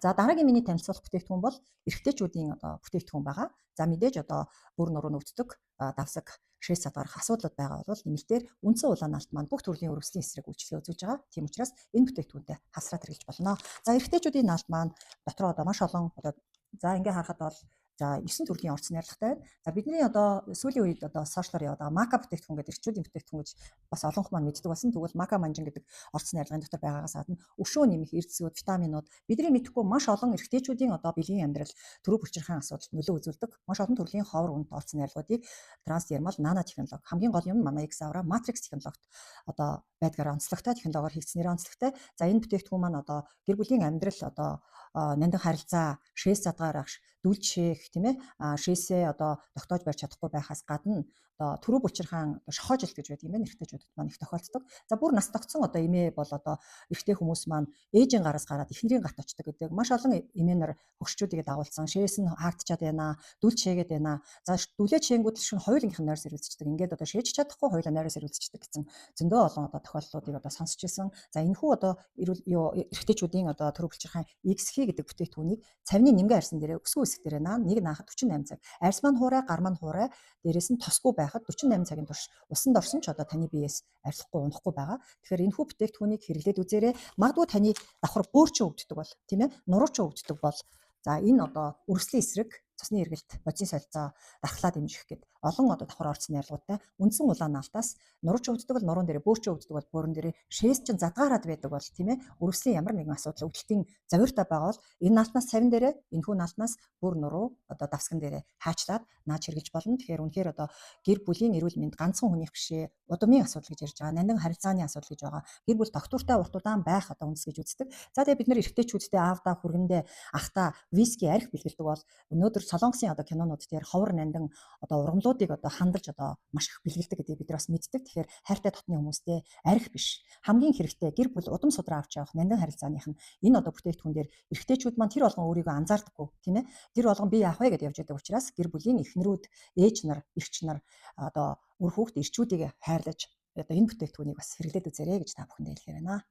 За дараагийн миний танилцуулах бүтээгдэхүүн бол эрэгтэйчүүдийн бүтээгдэхүүн байгаа. За мэдээж бүр нуруу нөвддөг давсаг шээс цадгарах асуудлууд байгаа бол нэмэлтээр үндсэн улаан алт маань бүх төрлийн өрөвслийн эсрэг үйлчлэгээ үзүүлж байгаа. Тийм учраас энэ бүтээгдэхүүнтэй хасраад хэрэглэж болно. За эрэгтэйчүүдийн наалт маань дотроо маш олон за ингээ харахад бол за 9 төрлийн орц найрлагатай байна. За бидний сүүлийн үед сошиалаар яваад байгаа мака бүтээгдэхүүн гэдэг эрчүүдийн бүтээгдэхүүн гэж бас олонх маань мэддэг болсон. Тэгвэл мака манжин гэдэг орц найрлагын дотор байгаагаас гадна өшөө нэмэх эрдэсүүд, витаминууд бидний мэдэхгүй маш олон эрэгтэйчүүдийн биеийн амьдрал төрөв булчирхайн асуудалд нөлөө үзүүлдэг. Маш олон төрлийн ховор үнд орц найрлагуудыг трансдермал нано технологи хамгийн гол юм манай X-Aura Matrix технологид байдгаар онцлогтой технологиор хийгдснээр онцлогтой. За энэ бүтээгдэхүүн маань гэр бүлийн амьдрал нандин харилцаа, шээс задгаарах, дүлжих тийм ээ шээсээ тогтоож барьж чадахгүй байхаас гадна төрөв булчирхайн шохоожилт гэж байдаг юм байна. Эрэгтэйчүүдэд маань их тохиолддог. За бүр нас тогтсон эмээ бол эрэгтэй хүмүүс маань ээжийн гараас гараад эхнэрийн гат очдог гэдэг маш олон эмээнэр хөгшчүүдийг дагуулсан. Шээс нь хаагдчаад байна, дүл шээгээд байна. За дүлээ шээнгүүд шин хоёулынх нь нойр сэрүүлцдэг. Ингээд шээж чадахгүй хоёулаа нойроо сэрүүлцдэг гэсэн зөндөө олон тохиолдлуудыг сонсч ирсэн. За энэхүү эрэгтэйчүүдийн төрөв булчирхайн XH гэдэг бүтээгдэхүүнийг цавны нэмгээ арьсан дээрээ өсгөө хэсэг дээрээ нэг наахад 48 цаг. Арьс маань хуурай, гар маань хуурай, дээрээс нь тосгүй байхад 48 цагийн турш усанд орсон ч таны биеэс арьсахгүй, унахгүй байгаа. Тэгэхээр энэхүү бүтээгдэхүүнийг хэрэглээд үзээрэй. Магадгүй таны давхар бөөрч өвддөг бол тийм ээ, нурууч өвддөг бол за энэ өрслийн эсрэг цусны эргэлт, бодисын солилцоо дархлаа дэмжих гэд олон давхар орц найрлагуудтай үндсэн улаан наалтаас нурууч өвддөг бол нуруунд дээрээ, бөөрч өвддөг бол бөөрөн дээрээ, шээс чинь задгаараад байдаг бол тийм ээ, өрслийн ямар нэгэн асуудал өвдөлтийн завьртай байгаа бол энэ наалтнаас цавин дээрээ, энэхүү наалтнаас бүр нуруу давсган дээрээ хаачлаад нааж хэрглэж болно. Тэгэхээр үнэхээр гэр бүлийн эрүүл мэнд ганцхан хүнийх бишээ, удамын асуудал гэж ярьж байгаа, нандин харилцааны асуудал гэж байгаа. Гэр бүл тогтвортой урт удаан байх үндэс гэж үздэг. За тэгээ бид нар эрэгтэйчүүдтэй аавдаа, хүргэндээ, ахтаа виски арх бэлгэлдэг бол өнөөдөр Солонгосын кинонууд дээр ховор нандин ургамлуудыг хандалж маш их бэлгэлдэг гэдэг бид бас мэддэг. Тэгэхээр хайртай дотны хүмүүстэй арх биш. Хамгийн хэрэгтэй гэр бүл удам судраа авч явах нандин харилцааных нь энэ бүтээгдэхүүн дээр эрэгтэйчүүд маань тэр болгон өөрийгөө анзаардаггүй тийм ээ. Тэр болгон би яах вэ гэдээ явж байдаг учраас гэр бүлийн эхнэрүүд, ээж нар, эгч нар үр хүүхд эрчүүдийг хайрлаж энэ бүтээгдэхүүнийг бас хэрэглээд үзээрэй гэж та бүхэндээ хэлэхээр байна.